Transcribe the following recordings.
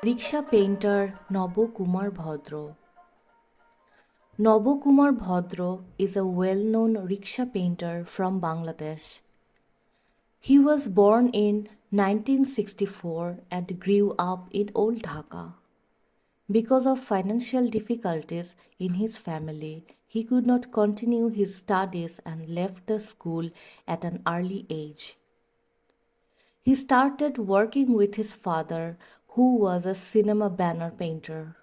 Rickshaw painter Nabo Kumar Bhadro. Nabo Kumar Bhadro is a well-known rickshaw painter from Bangladesh. He was born in 1964 and grew up in Old Dhaka. Because of financial difficulties in his family, he could not continue his studies and left the school at an early age. He started working with his father, who was a cinema banner painter.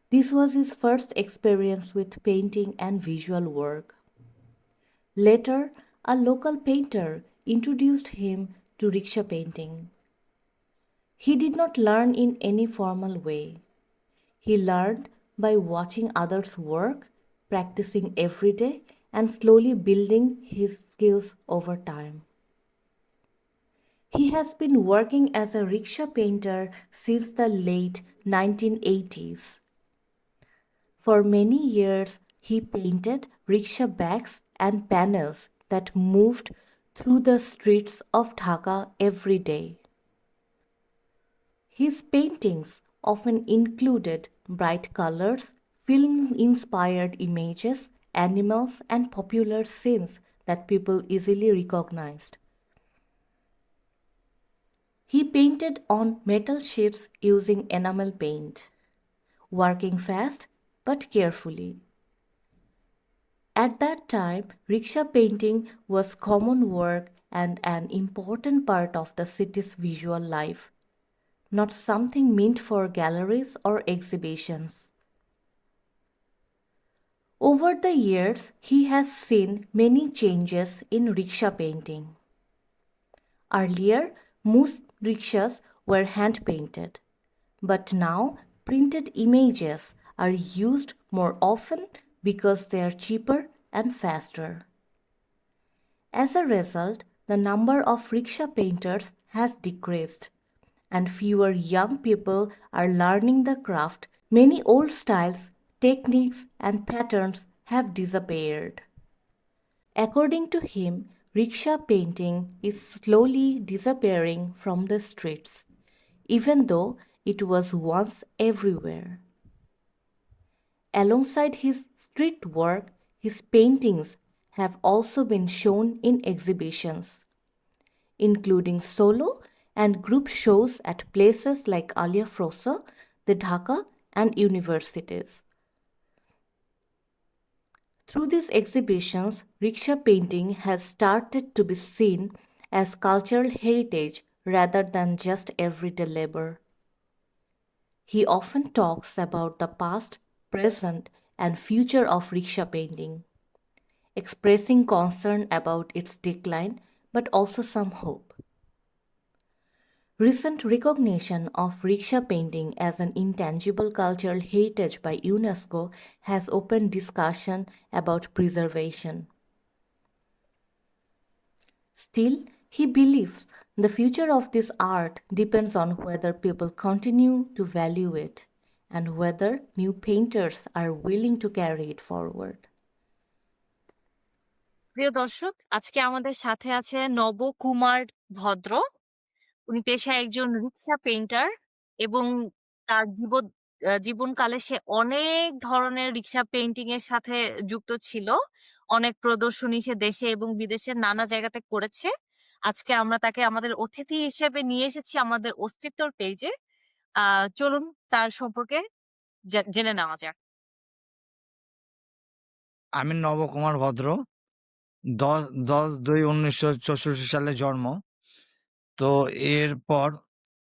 This was his first experience with painting and visual work. Later, a local painter introduced him to rickshaw painting. He did not learn in any formal way. He learned by watching others work, practicing every day, and slowly building his skills over time. He has been working as a rickshaw painter since the late 1980s. For many years, he painted rickshaw backs and panels that moved through the streets of Dhaka every day. His paintings often included bright colors, film-inspired images, animals, and popular scenes that people easily recognized. He painted on metal sheets using enamel paint, working fast but carefully. At that time, rickshaw painting was common work and an important part of the city's visual life, not something meant for galleries or exhibitions. Over the years, he has seen many changes in rickshaw painting. Earlier, most rickshaws were hand painted, but now printed images are used more often because they are cheaper and faster. As a result, the number of rickshaw painters has decreased, and fewer young people are learning the craft. Many old styles, techniques, and patterns have disappeared. According to him, rickshaw painting is slowly disappearing from the streets, even though it was once everywhere. Alongside his street work, his paintings have also been shown in exhibitions, including solo and group shows at places like Alia Frosa, the Dhaka, and universities. Through these exhibitions, rickshaw painting has started to be seen as cultural heritage rather than just everyday labor. He often talks about the past, present, and future of rickshaw painting, expressing concern about its decline but also some hope. Recent recognition of rickshaw painting as an intangible cultural heritage by UNESCO has opened discussion about preservation. Still, he believes the future of this art depends on whether people continue to value it and whether new painters are willing to carry it forward. প্রিয় দর্শক, আজকে আমাদের সাথে আছে নবকুমার ভদ্র। উনি পেশায় একজন রিক্সা পেইন্টার এবং তার জীবনকালে সে অনেক ধরনের রিক্সা পেইন্টিং এর সাথে যুক্ত ছিল। অনেক প্রদর্শনী সে দেশে এবং বিদেশের নানা জায়গাতে করেছে। আজকে আমরা তাকে আমাদের অতিথি হিসেবে নিয়ে এসেছি আমাদের অস্তিত্বর পেজে। চলুন তার সম্পর্কে জেনে নেওয়া যাক। আমি নবকুমার ভদ্র। 10-10-2-1964 সালে জন্ম। তো এরপর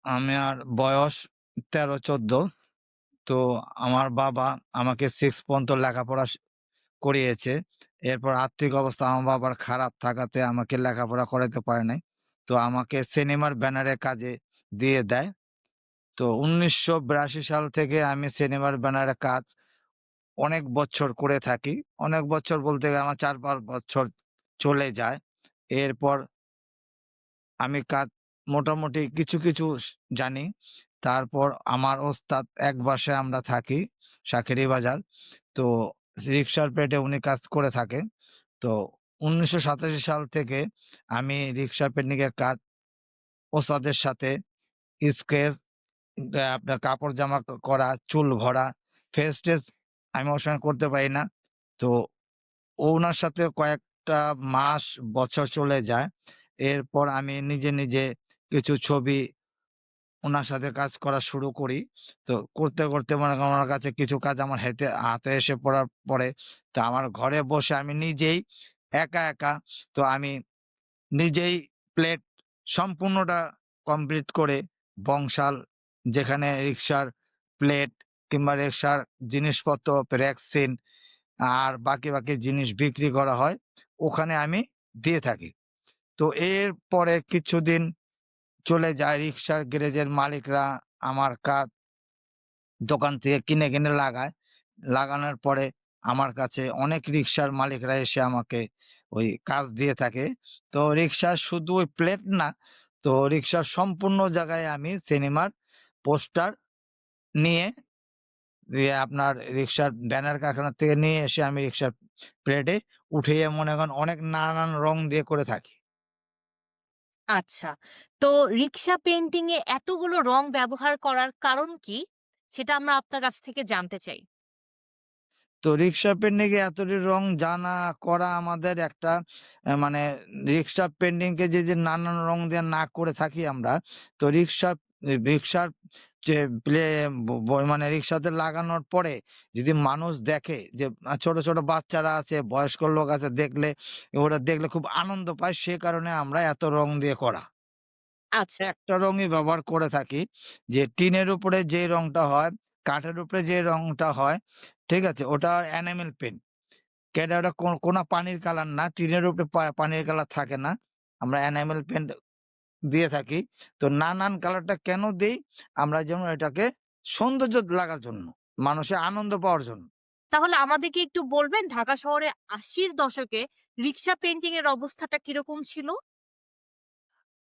আমার বয়স 13-14। তো আমার বাবা আমাকে 6 পর্যন্ত লেখাপড়া করিয়েছে। এরপর আর্থিক অবস্থা আমার বাবার খারাপ থাকাতে আমাকে লেখাপড়া করাইতে পারে নাই। তো আমাকে সিনেমার ব্যানারে কাজে দিয়ে দেয়। তো 1982 সাল থেকে আমি সিনেমার ব্যানারে কাজ অনেক বছর করে থাকি। অনেক বছর বলতে গেলে আমার 4-5 বছর চলে যায়। এরপর আমি কাজ মোটামুটি কিছু, কিছু জানি। তারপর আমার ওস্তাদ এক বাসায় আমরা থাকি, শাঁখেরীবাজার। তো রিক্সার পেটে উনি কাজ করে থাকে। তো 1987 সাল থেকে আমি রিক্সা পেইন্টিং এর কাজ ওস্তাদের সাথে স্কেচ আপনার কাপড় জামা করা, চুল ভরা, ফেস-টেস আমি ওর সঙ্গে করতে পারি না। তো উনার সাথে কয়েকটা মাস, বছর চলে যায়। এরপর আমি নিজে, নিজে কিছু ছবি উনার সাথে কাজ করা শুরু করি। তো করতে, করতে মনে করেন উনার কাছে কিছু কাজ আমার হাতে এসে পড়ার পরে তো আমার ঘরে বসে আমি নিজেই একা, একা তো আমি নিজেই প্লেট সম্পূর্ণটা কমপ্লিট করে বংশাল যেখানে রিক্সার প্লেট কিংবা রিক্সার জিনিসপত্র, রেক্সিন আর বাকি, বাকি জিনিস বিক্রি করা হয়, ওখানে আমি দিয়ে থাকি। তো এরপরে কিছুদিন চলে যায়, রিক্সার গ্যারেজের মালিকরা আমার দোকান থেকে কিনে, কিনে লাগায়। লাগানোর পরে আমার কাছে অনেক রিক্সার মালিকরা এসে আমাকে ওই কাজ দিয়ে থাকে। তো রিক্সার শুধু ওই প্লেট না, তো রিক্সার সম্পূর্ণ জায়গায় আমি সিনেমার পোস্টার নিয়ে দিয়ে আপনার রিক্সার ব্যানার কারখানা থেকে নিয়ে এসে আমি রিক্সার প্লেটে উঠিয়ে মনে করেন অনেক নানান রং দিয়ে করে থাকি। আচ্ছা। তো রিক্সা পেইন্টিং এ এতগুলো রং ব্যবহার করার কারণ কি? সেটা আমরা আপনার কাছ থেকে জানতে চাই। তো রিক্সা পেইন্টিং এ এতটি রং জানা করা আমাদের একটা মানে রিক্সা পেইন্টিং কে যে নানান রং দিয়ে না করে থাকি আমরা, তো রিক্সার যে প্লে মানে রিক্সাতে লাগানোর পরে যদি মানুষ দেখে যে ছোট, ছোট বাচ্চারা আছে, বয়স্ক লোক আছে, দেখলে ওরা দেখলে খুব আনন্দ পায়, সে কারণে আমরা এত রং দিয়ে করা। আচ্ছা। একটা রঙই ব্যবহার করে থাকি যে টিনের উপরে যে রংটা হয়, কাঠের উপরে যে রংটা হয়, ঠিক আছে? ওটা এনামেল পেইন্ট। কেন ওটা কোন পানির কালার না, টিনের উপরে পানির কালার থাকে না। আমরা এনামেল পেইন্ট দিয়ে থাকি। তো নানান কালারটা কেন দেই? আমরা যেমন এটাকে সৌন্দর্য লাগার জন্য, মানুষের আনন্দ পাওয়ার জন্য। তাহলে আমাদেরকে একটু বলবেন ঢাকা শহরে ৮০ র দশকে রিক্সা পেইন্টিং এর অবস্থাটা কিরকম ছিল?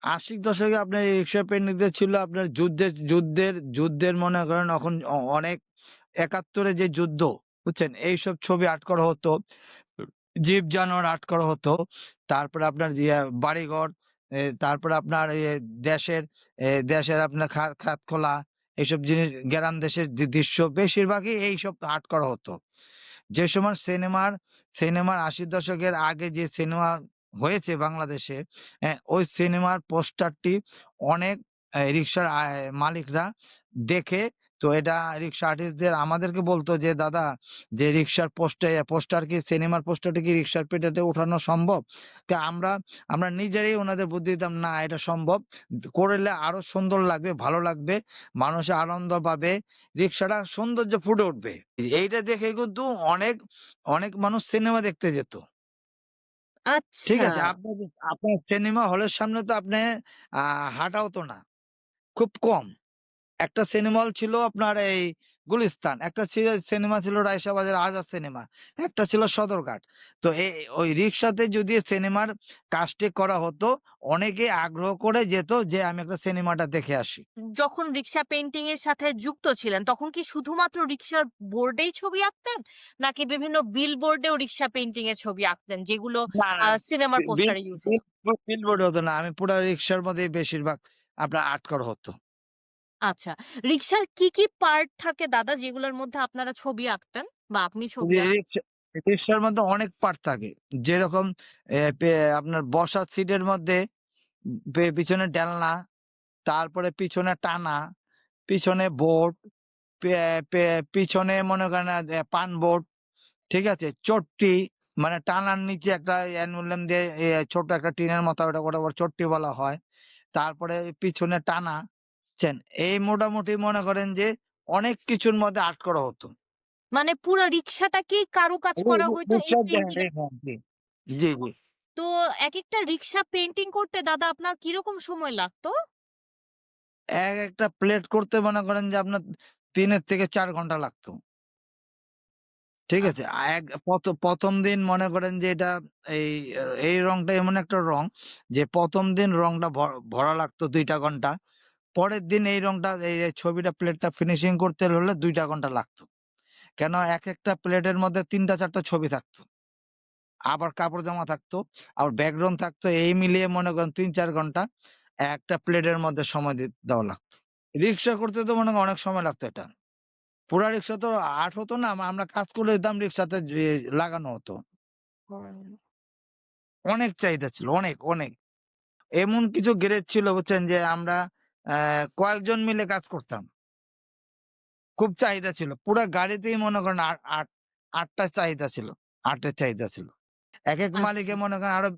৮০ দশকে আপনার এই রিক্সা পেইন্টিংটা ছিল আপনার যুদ্ধের মনে করেন এখন অনেক ৭১ এ যে যুদ্ধ, বুঝছেন? এইসব ছবি আর্ট করা হতো। জীব জানোয়ার আর্ট করা হতো। তারপরে আপনার বাড়িঘর, তারপরে আপনার দেশের আপনার খাত খোলা এইসব জিনিস, গ্রাম দেশের দৃশ্য বেশিরভাগই এইসব আর্ট করা হতো। যে সময় সিনেমার ৮০ দশকের আগে যে সিনেমা হয়েছে বাংলাদেশে, ওই সিনেমার পোস্টারটি অনেক রিক্সার মালিকরা দেখে, তো এটা রিক্সা আর্টিস্টদের আমাদেরকে বলতো যে, "দাদা, যে রিক্সার পোস্টার কি সিনেমার পোস্টারটা কি রিক্সার পেটাতে ওঠানো সম্ভব?" তো আমরা নিজেরাই ওনাদের বুদ্ধি দিতাম, "না, এটা সম্ভব। করলে আরো সুন্দর লাগবে, ভালো লাগবে। মানুষ আনন্দ পাবে। রিক্সাটা সৌন্দর্য ফুটে উঠবে।" এইটা দেখে কিন্তু অনেক, অনেক মানুষ সিনেমা দেখতে যেত। ঠিক আচ্ছা। আছে? আপনার সিনেমা হলের সামনে তো আপনি আ হাঁটা হতো না। খুব কম। একটা সিনেমা হল ছিল আপনার এই গুলিস্তান, একটা সিনেমা ছিল রায়শাবাজার আজাদ সিনেমা, একটা ছিল সদরঘাট। তো ওই রিক্সাতে যদি সিনেমার কাজটি করা হতো, অনেকে আগ্রহ করে যেত যে আমি একটা সিনেমাটা দেখে আসি। যখন রিক্সা পেইন্টিং এর সাথে যুক্ত ছিলেন তখন কি শুধুমাত্র রিক্সার বোর্ডেই ছবি আঁকতেন? নাকি বিভিন্ন বিলবোর্ডেও রিক্সা পেইন্টিং এর ছবি আঁকতেন যেগুলো না, না, সিনেমার বিল পোস্টারে ইউজ বিল হতো? বিলবোর্ড হতো না। আমি পুরা রিক্সার মধ্যেই বেশিরভাগ আপনার আর্ট করা হতো। আচ্ছা। রিক্সার কি পার্ট থাকে দাদা যেগুলোর মধ্যে আপনারা ছবি আঁকতেন বা আপনি ছবি রি আঁকতেন? রিক্সা রিক্সার মধ্যে অনেক পার্ট থাকে। যেরকম এ পে আপনার বসার সিটের মধ্যে পিছনে ডেলনা, তারপরে পিছনে টানা, পিছনে বোর্ড, পে পে পিছনে মনে করেন পান বোর্ড, ঠিক আছে? চট্টি মানে টানার নিচে একটা অ্যালুমিনিয়াম দিয়ে ছোট একটা টিনের মতো, ওটা আবার চট্টি বলা হয়। তারপরে পিছনে টানা, বুঝছেন? এই মোটামুটি মনে করেন যে অনেক কিছুর মধ্যে আর্ট করা হতো। মানে পুরা রিক্সাটাকেই কারুকাজ করা হইতো এই পেইন্টিং এর। জি, জি, জি। তো একেকটা রিক্সা পেইন্টিং করতে দাদা আপনার কিরকম সময় লাগতো? একটা প্লেট করতে মনে করেন যে আপনার ৩ এর থেকে ৪ ঘন্টা লাগতো। ঠিক আছে? আচ্ছা। প্রথম দিন মনে করেন যে এটা এই এই রংটা এমন একটা রং যে ১ম দিন রংটা ভরা লাগতো ২ টা ঘন্টা। পরের দিন এই রংটা এই ছবিটা প্লেটটা ফিনিশিং করতে হলে ২ টা ঘন্টা লাগতো। কেন একেকটা প্লেটের মধ্যে ৩ টা ৪ টা ছবি থাকতো। আবার কাপড় জামা থাকতো, আবার ব্যাকগ্রাউন্ড থাকতো। এই মিলিয়ে মনে করেন ৩-৪ ঘন্টা একটা প্লেটের মধ্যে সময় দেওয়া লাগতো। রিক্সা করতে তো মনে করেন অনেক সময় লাগতো এটা। পুরা রিক্সা তো আর্ট হতো না। আমরা কাজ করে দিতাম রিক্সাতে যে লাগানো হতো। হুম। অনেক চাহিদা ছিল, অনেক, অনেক। এমন কিছু গ্যারেজ ছিল বুঝছেন যে আমরা কয়েকজন মিলে কাজ করতাম। খুব চাহিদা ছিল। পুরা গাড়িতেই মনে করেন ৮ টা চাহিদা ছিল। ৮ এর চাহিদা ছিল। একেক মালিকে আচ্ছা। মনে করেন আরো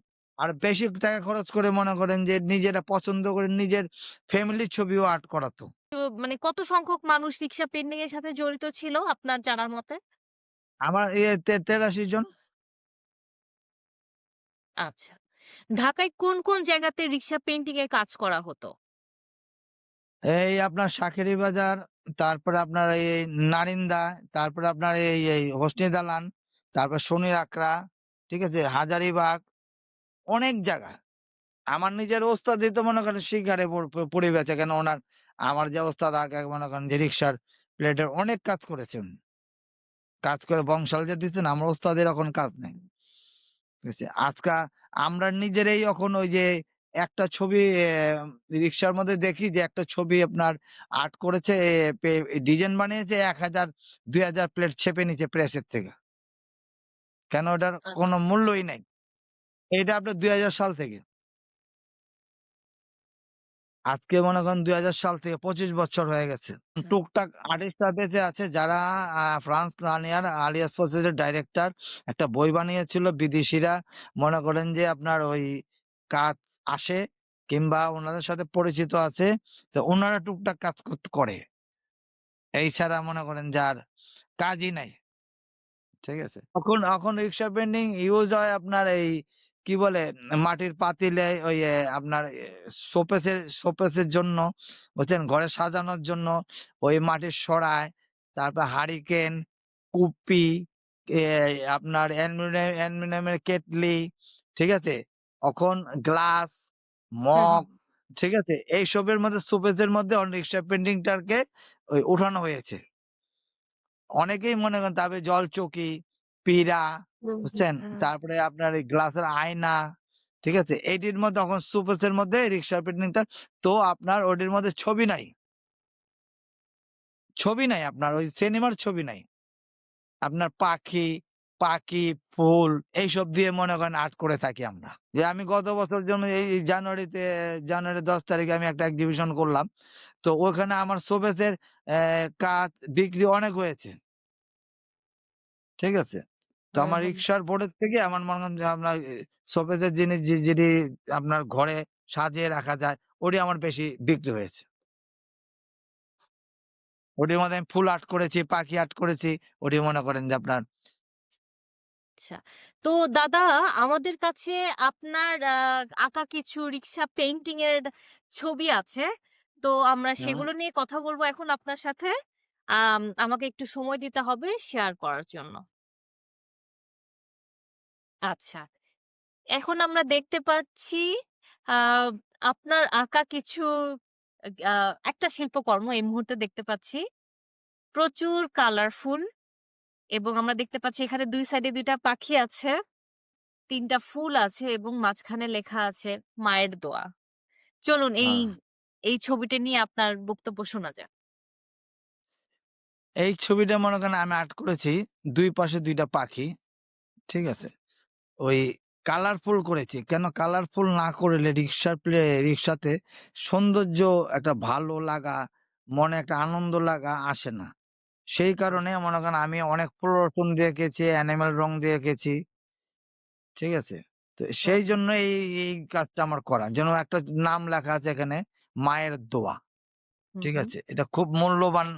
বেশি টাকা খরচ করে মনে করেন যে নিজেরা পছন্দ করে নিজের ফ্যামিলির ছবিও আর্ট করাতো। তো মানে কত সংখ্যক মানুষ রিক্সা পেইন্টিং এর সাথে জড়িত ছিল আপনার জানার মতে? আমার ৮৩ জন। আচ্ছা। ঢাকায় কোন, কোন জায়গাতে রিক্সা পেইন্টিং এর কাজ করা হতো? এই আপনার শাঁখেরি বাজার, তারপরে আপনার এই নারিন্দা, তারপরে আপনার এই হোসনি দালান, তারপর শনির আখড়া, ঠিক আছে? হাজারীবাগ, অনেক জায়গা। আমার নিজের ওস্তাদই তো মনে করেন শিকারে পুড়ি বেচে। কেন আমার যে ওস্তাদ আগে মনে করেন যে রিক্সার প্লেটের অনেক কাজ করেছেন। কাজ করে বংশাল যে দিচ্ছেন আমার ওস্তাদের এখন কাজ নেই। ঠিক আছে? আমরা নিজেরাই এখন ওই যে একটা ছবি রিক্সার মধ্যে দেখি যে একটা ছবি আপনার আর্ট করেছে ডিজাইন বানিয়েছে ১,০০০ ২,০০০ প্লেট ছেপে নিচ্ছে প্রেসের থেকে। কেন ওটার কোনো আচ্ছা। মূল্যই নাই। এটা আপনার ২০০০ সাল থেকে। আজকে মনে করেন ২০০০ সাল থেকে ২৫ বছর হয়ে গেছে। আচ্ছা। টুকটাক আর্টিস্টরা বেঁচে আছে যারা ফ্রান্স লানিয়ার আলিয়াস ফসের ডাইরেক্টর একটা বই বানিয়েছিল। বিদেশিরা মনে করেন যে আপনার ওই কাজ আসে কিংবা উনাদের সাথে পরিচিত আছে। তো উনারা টুকটাক কাজ করে। এই ছাড়া মনে করেন যে আর কাজই নাই। ঠিক আছে? এখন রিক্সা পেইন্টিং ইউজ হয় আপনার এই কি বলে মাটির পাতিলে ওই আপনার শোকেসের জন্য বুঝছেন? ঘরে সাজানোর জন্য ওই মাটির সরাই, তারপর হারিকেন, কুপি, এ আপনার অ্যালুমিনিয়ামের কেটলি, ঠিক আছে? এখন গ্লাস, হুম, মগ, হুম। ঠিক আছে? এইসবের মধ্যে শোকেসের মধ্যে রিক্সা পেইন্টিংটাকে ওই উঠানো হয়েছে। অনেকেই মনে করেন তারপরে জলচৌকি, পীড়া, হুম, হুম, বুঝছেন? হুম। তারপরে আপনার এই গ্লাসের আয়না, ঠিক আছে? এটির মধ্যে এখন শোকেসের মধ্যে রিক্সা পেইন্টিংটা তো আপনার ওটির মধ্যে ছবি নাই। ছবি নাই আপনার ওই সিনেমার ছবি নাই। আপনার পাখি, ফুল এইসব দিয়ে মনে করেন আর্ট করে থাকি আমরা। যে আমি গত বছর জন্য এই জানুয়ারি ১০ তারিখে আমি একটা এক্সিবিশন করলাম। তো ওখানে আমার শোকেসের কাজ বিক্রি অনেক হয়েছে। ঠিক আছে? তো হুম, আমার হুম। রিক্সার বোর্ডের থেকে আমার মনে করেন যে আপনার শোকেসের জিনিস যেটি আপনার ঘরে সাজিয়ে রাখা যায়, ওটি আমার বেশি বিক্রি হয়েছে। ওটির মধ্যে আমি ফুল আর্ট করেছি, পাখি আর্ট করেছি। ওটি মনে করেন যে আপনার আচ্ছা। তো দাদা আমাদের কাছে আপনার আঁকা কিছু রিক্সা পেইন্টিং এর ছবি আছে। তো আমরা হুম। সেগুলো নিয়ে কথা বলবো এখন আপনার সাথে। আমাকে একটু সময় দিতে হবে শেয়ার করার জন্য। আচ্ছা। এখন আমরা দেখতে পাচ্ছি আ আপনার আঁকা কিছু আ একটা শিল্পকর্ম এই মুহূর্তে দেখতে পাচ্ছি। প্রচুর কালারফুল এবং আমরা দেখতে পাচ্ছি এখানে ২ সাইডে ২ টা পাখি আছে, ৩ টা ফুল আছে এবং মাঝখানে লেখা আছে মায়ের দোয়া। চলুন হ্যাঁ। এই ছবিটা নিয়ে আপনার বক্তব্য শোনা যাক। এই ছবিটা মনে করেন আমি আর্ট করেছি ২ পাশে ২ টা পাখি। ঠিক আছে? ওই কালারফুল করেছি। কেন কালারফুল না করলে রিক্সাতে সৌন্দর্য একটা ভালো লাগা, মনে একটা আনন্দ লাগা আসে না। সেই কারণে আচ্ছা। মনে করেন আমি অনেক ফ্লোরোসন দিয়ে এঁকেছি, এনিমেল রং দিয়ে এঁকেছি। ঠিক আছে? তো হুম, সেই হুম। জন্য এই কাজটা আমার করা। যেন একটা নাম লেখা আছে এখানে মায়ের দোয়া। হুম, ঠিক হুম। আছে? এটা খুব মূল্যবান।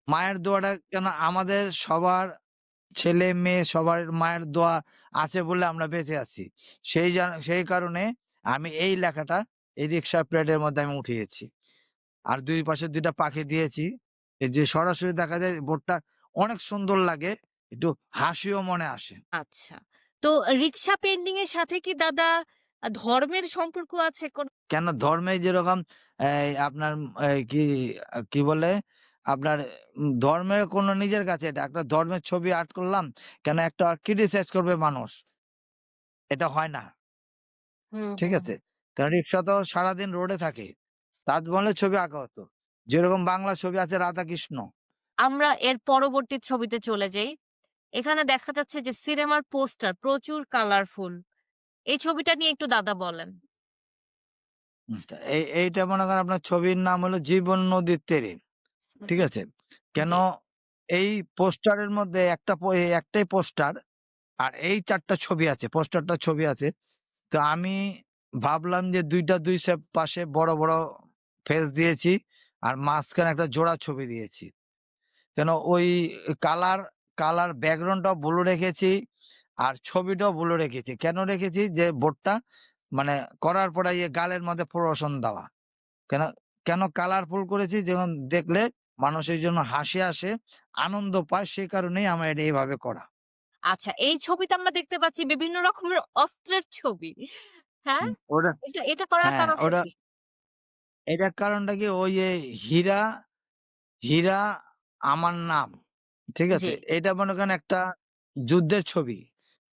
মায়ের দোয়াটা কেন আমাদের সবার ছেলে-মেয়ে সবার মায়ের দোয়া আছে বলে আমরা বেঁচে আছি। সেই কারণে আমি এই লেখাটা এই রিক্সার প্লেটের মধ্যে আমি উঠিয়েছি। আর ২ পাশে ২ টা পাখি দিয়েছি। এই যে সরাসরি দেখা যায় বোর্ডটা অনেক সুন্দর লাগে। একটু হাসিও মনে আসে। আচ্ছা। তো রিক্সা পেইন্টিং এর সাথে কি দাদা ধর্মের সম্পর্ক আছে কোন? কেন ধর্মে যেরকম আপনার কি বলে? আপনার ধর্মের কোনো নিজের কাছে এটা একটা ধর্মের ছবি আর্ট করলাম। কেন একটা ক্রিটিসাইজ করবে মানুষ। এটা হয় না। হুম, ঠিক হুম, আছে? কারণ রিক্সা তো সারাদিন রোডে থাকে। তাজমহলের ছবি আঁকা হতো। যেরকম বাংলা ছবি আছে রাধাকৃষ্ণ। আমরা এর পরবর্তী ছবিতে চলে যাই। এখানে দেখা যাচ্ছে যে সিনেমার পোস্টার প্রচুর কালারফুল। এই ছবিটা নিয়ে একটু দাদা বলেন। তা এইটা মনে করেন আপনার ছবির নাম হলো 'জীবন নদীর তীরে'। ঠিক আছে? কেন জি। এই পোস্টারের মধ্যে এই একটাই পোস্টার আর এই ৪ টা ছবি আছে। পোস্টারটার ছবি আছে। তো আমি ভাবলাম যে ২ টা ২ পাশে বড়, বড় ফেস দিয়েছি। আর মাঝখানে একটা জোড়া ছবি দিয়েছি। কেন ওই কালার কালার ব্যাকগ্রাউন্ডটাও ব্লু রেখেছি। আর ছবিটাও ব্লু রেখেছি। কেন রেখেছি? যে বোর্ডটা মানে করার পরে গালের মধ্যে প্রহসন দেওয়া। কেন কেন কালারফুল করেছি? যেমন দেখলে মানুষের জন্য হাসি আসে, আনন্দ পায়, সেই কারণেই আমার এটা এইভাবে করা। আচ্ছা, এই ছবিতে আমরা দেখতে পাচ্ছি বিভিন্ন রকমের অস্ত্রের ছবি। হ্যাঁ? ওটা এটা করার হ্যাঁ, কারণটা কি? এটার কারণটা কি ওই যে হীরা, হীরা আমার নাম। ঠিক জি। আছে? এটা মনে করেন একটা যুদ্ধের ছবি।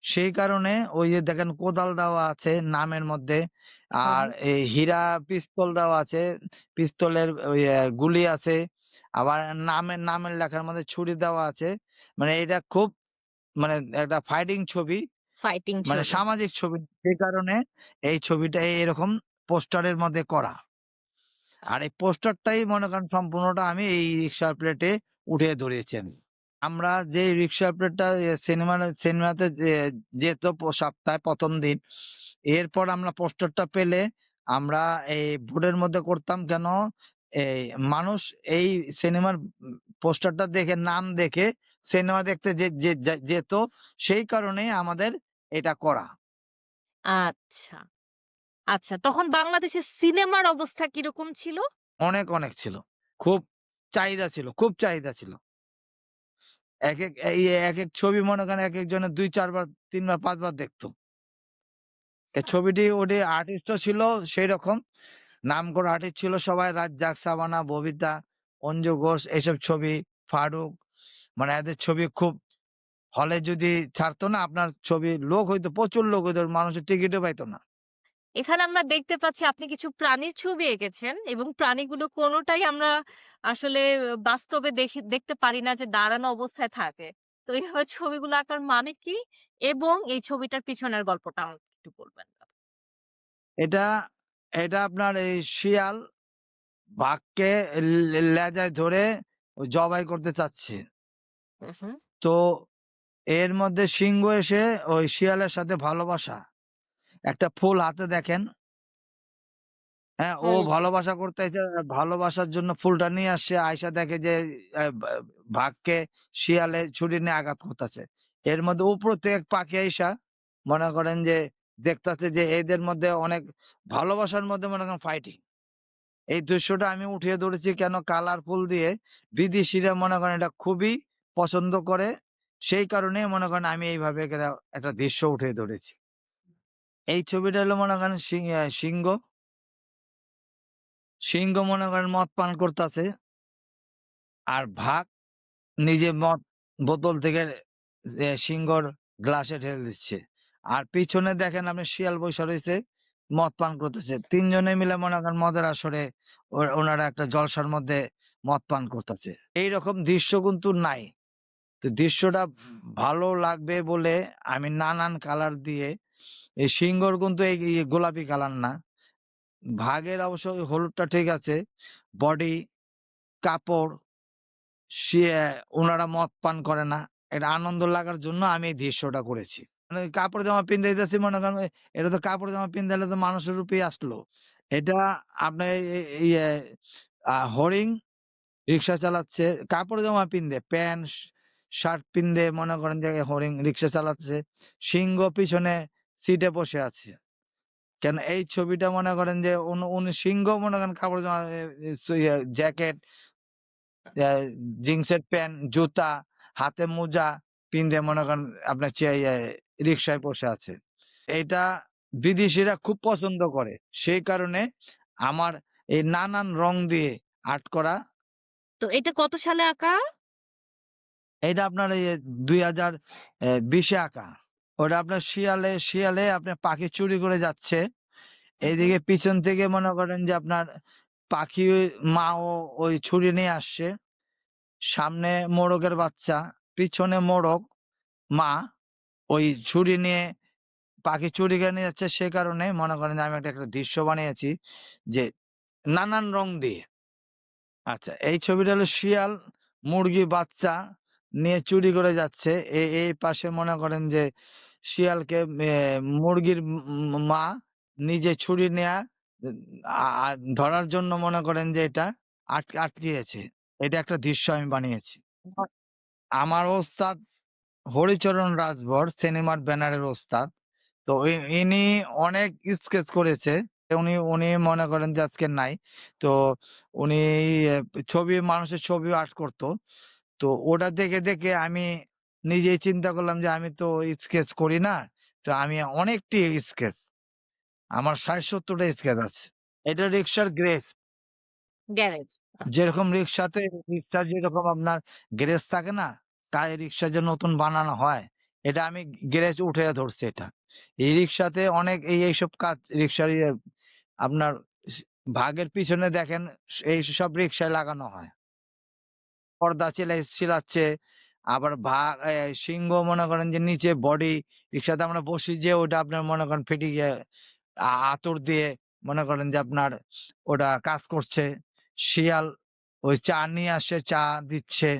সেই কারণে ওই যে দেখেন কোদাল দেওয়া আছে নামের মধ্যে। হুম, আর হুম। এই হীরা পিস্তল দেওয়া আছে। পিস্তলের ওই গুলি আছে। আবার নামের লেখার মধ্যে ছুরি দেওয়া আছে। মানে এটা খুব মানে একটা ফাইটিং ছবি, ফাইটিং মানে ছবি। সামাজিক ছবি। সেই কারণে এই ছবিটা এরকম পোস্টারের মধ্যে করা। আর এই পোস্টারটাই মনে করেন সম্পূর্ণটা আমি এই রিক্সার প্লেটে উঠিয়ে ধরিয়েছি আমি। আমরা যে রিক্সার প্লেটটা সিনেমাতে যেত সপ্তাহে ১ম দিন। এরপর আমরা পোস্টারটা পেলে আমরা এই বোর্ডের মধ্যে করতাম। কেন এই মানুষ এই সিনেমার পোস্টারটা দেখে নাম দেখে সিনেমা দেখতে যেত। সেই কারণেই আমাদের এটা করা। আচ্ছা, আচ্ছা। তখন বাংলাদেশের সিনেমার অবস্থা কিরকম ছিল? অনেক ছিল। খুব চাহিদা ছিল, খুব চাহিদা ছিল। একেক ছবি মনে করেন একেকজনের ২-৪ বার, ৩ বার, ৫ বার দেখত। ছবিটি ওটি আর্টিস্টও ছিল সেইরকম। নামকরা আর্টিস্ট ছিল সবাই। রাজ্জাক, সাবানা, ববিতা, অঞ্জু ঘোষ, এসব ছবি, ফারুক। মানে এদের ছবি খুব হলে যদি ছাড়তো না আপনার ছবি লোক হইতো, প্রচুর লোক হইতো, মানুষের টিকিটও পাইতো না। এখানে আমরা দেখতে পাচ্ছি আপনি কিছু প্রাণীর ছবি এঁকেছেন এবং প্রাণীগুলো কোনটাই আমরা আসলে বাস্তবে দেখতে পারি না যে দাঁড়ানো অবস্থায় থাকে। তো এইভাবে ছবিগুলো আঁকার মানে কি? এবং এই ছবিটার পিছনের গল্পটা আমাকে একটু বলবেন? এটা এটা আপনার এই শিয়াল বাঘকে লেজায় ধরে জবাই করতে চাচ্ছে। হুম, হুম। তো এর মধ্যে সিংহ এসে ওই শিয়ালের সাথে ভালোবাসা। একটা ফুল হাতে দেখেন। হ্যাঁ, ও হুম, হুম। ভালোবাসা করতেছে। ভালোবাসার জন্য ফুলটা নিয়ে আসছে। আইসা দেখে যে বাঘকে শিয়ালে ছুরি নিয়ে আঘাত করতেছে। এর মধ্যে উপর থেকে পাখি আইসা মনে করেন যে দেখতাছে যে এদের মধ্যে অনেক ভালোবাসার মধ্যে মনে করেন ফাইটিং। এই দৃশ্যটা আমি উঠিয়ে ধরেছি কেন কালারফুল দিয়ে বিদেশিরা মনে করেন এটা খুবই পছন্দ করে। সেই কারণে মনে করেন আমি এইভাবে একটা দৃশ্য উঠিয়ে ধরেছি। এই ছবিটা হলো মনে করেন সিংহ। সিংহ মনে করেন মদ পান করতেছে। আর ভাগ নিজে মদ বোতল থেকে সিংহর গ্লাসে ঢেলে দিচ্ছে। আর পিছনে দেখেন আপনি শিয়াল বইসা রইছে, মদ পান করতেছে। ৩ জনে মিলে মনে করেন মদের আসরে ওনারা একটা জলসার মধ্যে মদ পান করতেছে। এইরকম দৃশ্য কিন্তু নাই। তো দৃশ্যটা ভালো লাগবে বলে আমি নানান কালার দিয়ে এই সিংহর কিন্তু এই গোলাপি কালার না। ভাগের অবশ্য ওই হলুদটা ঠিক আছে। বডি, কাপড় সে উনারা মদ পান করে না। এটা আনন্দ লাগার জন্য আমি এই দৃশ্যটা করেছি। মানে কাপড় জামা পিন্ধাইতেছি মনে করেন এটা তো কাপড় জামা পিন্ধাইলে তো মানুষের রূপেই আসলো। এটা আপনার ইয়ে হরিণ রিক্সা চালাচ্ছে কাপড় জামা পিন্ধে প্যান্ট শার্ট পিন্ধে মনে করেন যে হরিণ রিক্সা চালাচ্ছে। সিংহ পিছনে সিটে বসে আছে। কেন এই ছবিটা মনে করেন যে উনি সিংহ মনে করেন কাপড় জামা জ্যাকেট জিন্সের প্যান্ট, জুতা, হাতে মোজা পিন্ধে মনে করেন আপনার রিক্সায় বসে আছে। এইটা বিদেশিরা খুব পছন্দ করে। সেই কারণে আমার এই নানান রং দিয়ে আর্ট করা। তো এটা কত সালে আঁকা? এইটা আপনার এই ২০২০ এ আঁকা। ওটা আপনার শিয়ালে আপনার পাখি চুরি করে যাচ্ছে। হুম, হুম। এইদিকে পিছন থেকে মনে করেন যে আপনার পাখি মাও ওই ছুরি নিয়ে আসছে, সামনে মোরগের বাচ্চা, পিছনে মোরগ, মা ওই ছুরি নিয়ে পাখি চুরি করে নিয়ে যাচ্ছে। সে কারণে মনে করেন যে আমি একটা দৃশ্য বানিয়েছি যে নানান রং দিয়ে। আচ্ছা, এই ছবিটা হলো শিয়াল মুরগি বাচ্চা নিয়ে চুরি করে যাচ্ছে। এই পাশে মনে করেন যে শিয়ালকে মুরগির মা নিজে ছুরি নেয়া ধরার জন্য মনে করেন যে এটা আটকিয়েছে। এটা একটা দৃশ্য আমি বানিয়েছি। আমার ওস্তাদ হরিচরণ রাজভর, সিনেমার ব্যানারের ওস্তাদ। তো ইনি অনেক স্কেচ করেছে। উনি উনি মনে করেন যে আজকে নাই। তো উনি মানুষের ছবি আর্ট করতো। তো ওটা দেখে দেখে আমি নিজেই চিন্তা করলাম যে আমি তো স্কেচ করি না। তো আমি অনেকটি স্কেচ, আমার ৬০-৭০ টা স্কেচ আছে। এটা রিক্সার গ্রেস। গ্যারেজ। আচ্ছা। যেরকম রিক্সার যেরকম আপনার গ্যারেজ থাকে না, রিক্সা যে নতুন বানানো হয়, এটা আমি গ্যারেজ উঠে ধরছি এটা। এই রিক্সাতে অনেক এইসব কাজ রিক্সার আপনার ভাগের পিছনে দেখেন এইসব রিক্সায় লাগানো হয়। পর্দা চিলাচ্ছে, আবার সিংহ মনে করেন যে নিচে বডি, রিক্সাতে আমরা বসি যে ওটা আপনার মনে করেন ফেটে গিয়ে আতর দিয়ে মনে করেন যে আপনার ওটা কাজ করছে। শিয়াল ওই চা নিয়ে আসে, চা দিচ্ছে,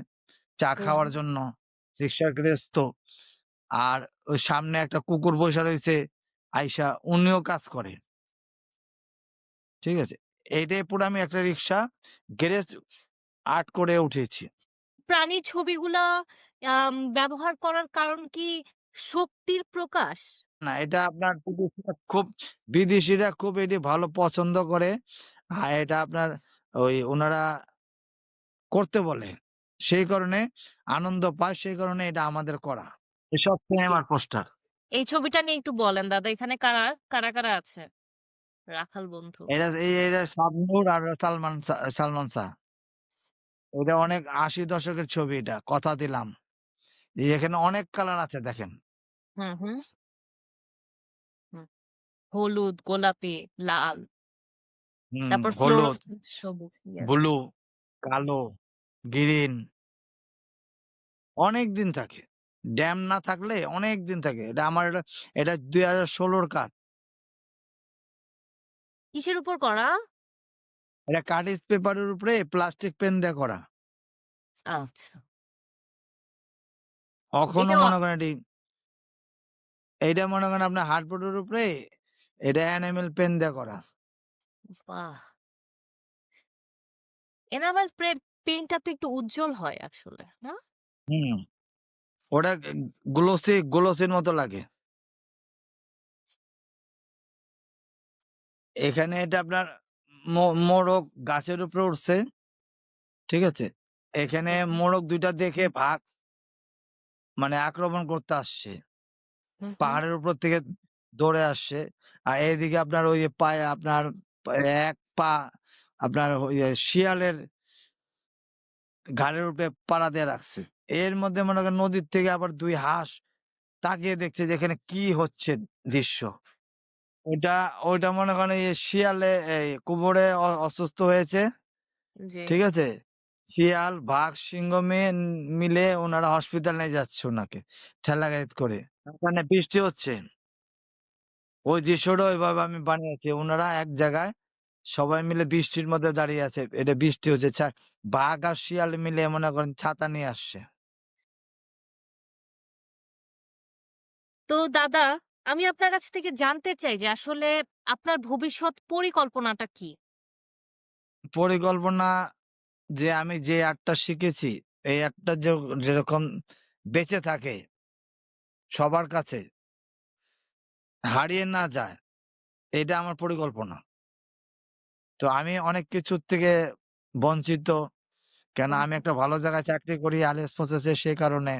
চা হুম। খাওয়ার জন্য, রিক্সার গৃহস্থ। আর ওই সামনে একটা কুকুর বসে রয়েছে, আইসা উনিও কাজ করে। ঠিক আছে, এইটাই পুরো আমি একটা রিক্সা গ্যারেজ আর্ট করে উঠেছি। প্রাণীর ছবিগুলা ব্যবহার করার কারণ কি শক্তির প্রকাশ? না, এটা আপনার বিদেশিরা খুব এটি ভালো পছন্দ করে। আর এটা আপনার ওনারা করতে বলে। সেই কারণে আনন্দ পায়, সেই কারণে এটা আমাদের করা। এসব জি। সিনেমার পোস্টার। এই ছবিটা নিয়ে একটু বলেন দাদা, এখানে কারা কারা কারা আছে? রাখাল বন্ধু। এটা শাবনূর আর সালমান শাহ। এটা অনেক ৮০ দশকের ছবি, এটা কথা দিলাম। এখানে অনেক কালার আছে দেখেন। হুম হুম হুম। হলুদ, গোলাপি, লাল, তারপর হলুদ, সবুজ। Yes. ব্লু, কালো, গ্রিন, অনেক দিন থাকে। ড্যাম না থাকলে অনেক দিন থাকে। এটা ২০১৬ র কাজ। কিসের উপর করা? এটা কার্টিজ পেপারের উপরে প্লাস্টিক পেন দিয়ে করা। আচ্ছা। এখনো এটাও মনে করেন এইটা মনে করেন আপনার হার্ডবোর্ডের উপরে এটা এনামেল পেন দিয়ে করা। বাহ! এনামেল পেইন্টটা তো একটু উজ্জ্বল হয় আসলে, না? হুম, ওটা গ্লোসির মতো লাগে। এখানে এটা আপনার মোরগ গাছের উপরে উঠছে। ঠিক আছে, এখানে জি। মোরগ ২ টা দেখে মানে আক্রমণ করতে আসছে। হুম হুম। পাহাড়ের উপর থেকে দৌড়ে আসছে। আর এইদিকে আপনার ওই যে পায়ে আপনার এক পা আপনার শিয়ালের ঘাড়ের উপরে পাড়া দিয়ে রাখছে। এর মধ্যে মনে করেন নদীর থেকে আবার ২ হাঁস তাকিয়ে দেখছে যে এখানে কি হচ্ছে দৃশ্য। ওইটা ওইটা মনে করেন এই শিয়ালে কুবোরে অসুস্থ হয়েছে। জি। ঠিক আছে? শিয়াল, বাঘ, সিংহ মিলে ওনারা হসপিটাল নিয়ে যাচ্ছে ওনাকে ঠেলা গাড়িতে করে। ওখানে বৃষ্টি হচ্ছে। ওই দৃশ্যটা ওইভাবে আমি বানিয়েছি। ওনারা এক জায়গায় সবাই মিলে বৃষ্টির মধ্যে দাঁড়িয়ে আছে। এটা বৃষ্টি হচ্ছে। বাঘ আর শিয়াল মিলে মনে করেন ছাতা নিয়ে আসছে। তো দাদা, আমি আপনার কাছ থেকে জানতে চাই যে আসলে আপনার ভবিষ্যৎ পরিকল্পনাটা কি? পরিকল্পনা যে আমি যে আর্টটা শিখেছি, এই আর্টটা যেরকম বেঁচে থাকে সবার কাছে, হারিয়ে না যায়, এটা আমার পরিকল্পনা। তো আমি অনেক কিছুর থেকে বঞ্চিত। কেন হুম আমি হুম। একটা ভালো জায়গায় চাকরি করি আলিয়াস প্রসেসে, সেই কারণে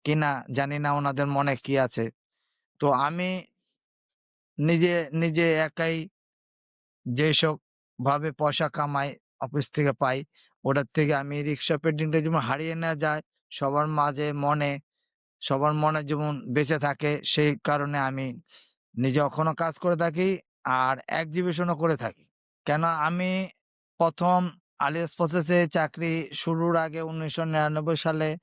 কিনা জানি না ওনাদের মনে কি আছে। তো আমি নিজে নিজে একাই যেসব ভাবে পয়সা কামাই, অফিস থেকে পাই, ওটার থেকে আমি রিক্সা পেইন্টিংটা যেমন হারিয়ে না যায় সবার মাঝে সবার মনে যেমন বেঁচে থাকে, সেই কারণে আমি নিজে এখনো কাজ করে থাকি আর এক্সিবিশনও করে থাকি। কেন আমি প্রথম আলিএক্সপ্রেসে চাকরি শুরুর আগে 1999 সালে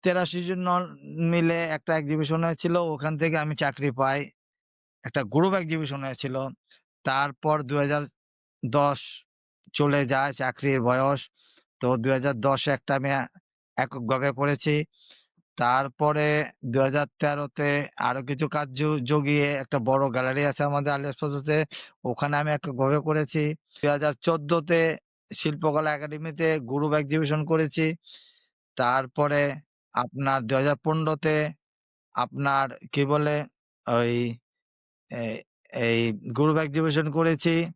83 জন মিলে একটা এক্সিবিশন হয়েছিল। ওখান থেকে আমি চাকরি পাই। একটা গ্রুপ এক্সিবিশন হয়েছিল। তারপর 2010 চলে যায় চাকরির বয়স। তো 2010 এ একটা আমি এককভাবে করেছি। তারপরে 2013 আরো কিছু কাজ জগিয়ে একটা বড় গ্যালারি আছে আমাদের আলিয়াসপসে, ওখানে আমি এককভাবে করেছি। 2014 শিল্পকলা একাডেমিতে গ্রুপ এক্সিবিশন করেছি। তারপরে আপনার 2015 আপনার কি বলে ওই এ- এই গ্রুপ এক্সিবিশন করেছি।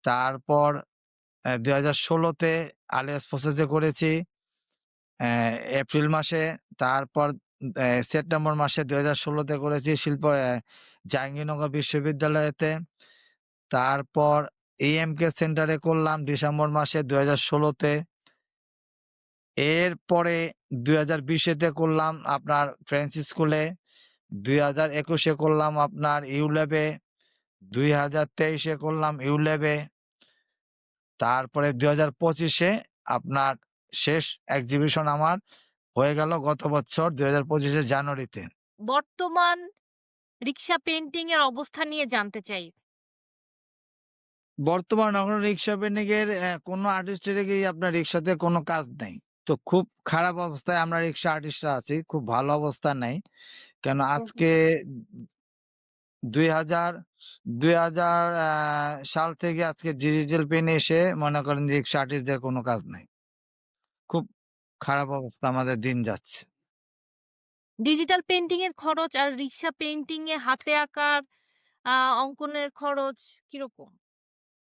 তারপর 2016 আলিয়াসপসে করেছি এপ্রিল মাসে। তারপর সেপ্টেম্বর মাসে 2016 করেছি জাহাঙ্গীরনগর বিশ্ববিদ্যালয়েতে। তারপর EMK সেন্টারে করলাম ডিসেম্বর মাসে 2016। এরপরে 2020 করলাম আপনার ফ্রেঞ্চ স্কুলে। 2021 করলাম আপনার ইউল্যাবে। 2023 করলাম ইউল্যাবে। তারপরে 2025 আপনার শেষ এক্সিবিশন আমার হয়ে গেল গত বছর 2025 জানুয়ারিতে। বর্তমান রিক্সা পেইন্টিং এর অবস্থা নিয়ে জানতে চাই। বর্তমান এখন রিক্সা পেন্টিংয়ের কোনো আর্টিস্টের আপনার রিক্সাতে কোনো কাজ নাই। তো খুব খারাপ অবস্থায় আমরা রিক্সা আর্টিস্টরা আছি, খুব ভালো অবস্থা নাই। কেন আজকে 2000 সাল থেকে আজকে ডিজিটাল পেন এসে মনে করেন যে রিক্সা আর্টিস্টদের কোনো কাজ নাই। খুব খারাপ অবস্থা আমাদের দিন যাচ্ছে। ডিজিটাল পেইন্টিং এর খরচ আর রিক্সা পেইন্টিং এ হাতে আঁকার অঙ্কনের খরচ কিরকম?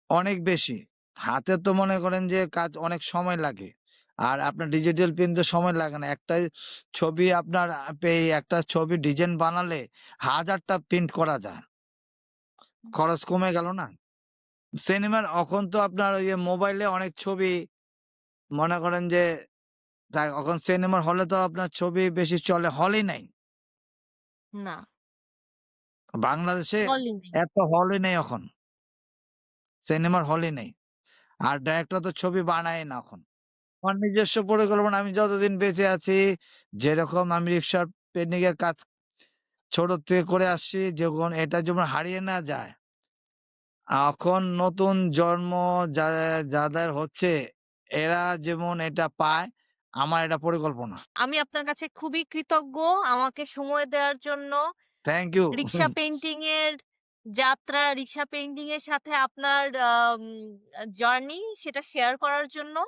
অনেক বেশি। হাতে তো মনে করেন যে কাজ অনেক সময় লাগে। আর আপনার ডিজিটাল প্রিন্ট তো সময় লাগে না। একটা ছবি আপনার একটা ছবি ডিজাইন বানালে 1000 টা প্রিন্ট করা যায়। খরচ কমে গেল না? সিনেমার এখন তো আপনার ওই যে মোবাইলে অনেক ছবি মনে করেন যে এখন সিনেমার হলে তো আপনার ছবি বেশি চলে, হলই নাই। না, বাংলাদেশে হলই নেই। একটা হলই নেই এখন। সিনেমার হলই নেই। আর ডাইরেক্টর তো ছবি বানায় না এখন। আমার নিজস্ব পরিকল্পনা, আমি যতদিন বেঁচে আছি, যেরকম আমি রিক্সার পেইন্টিং এর কাজ ছোট থেকে করে আসছি, যখন এটা যেমন হারিয়ে না যায়, এখন নতুন জন্ম যাদের হচ্ছে এরা যেমন এটা পায়, আমার এটা পরিকল্পনা। আমি আপনার কাছে খুবই কৃতজ্ঞ আমাকে সময় দেওয়ার জন্য। Thank you. রিক্সা পেইন্টিং এর যাত্রা, রিক্সা পেইন্টিং এর সাথে আপনার জার্নি সেটা শেয়ার করার জন্য।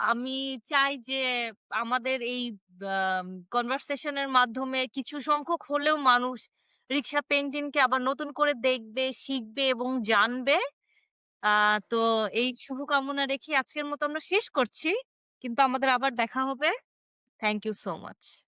আমি চাই যে আমাদের এই কনভারসেশনের মাধ্যমে কিছু সংখ্যক হলেও মানুষ রিক্সা পেইন্টিংকে আবার নতুন করে দেখবে, শিখবে এবং জানবে। তো এই শুভকামনা রেখে আজকের মতো আমরা শেষ করছি, কিন্তু আমাদের আবার দেখা হবে। Thank you so much.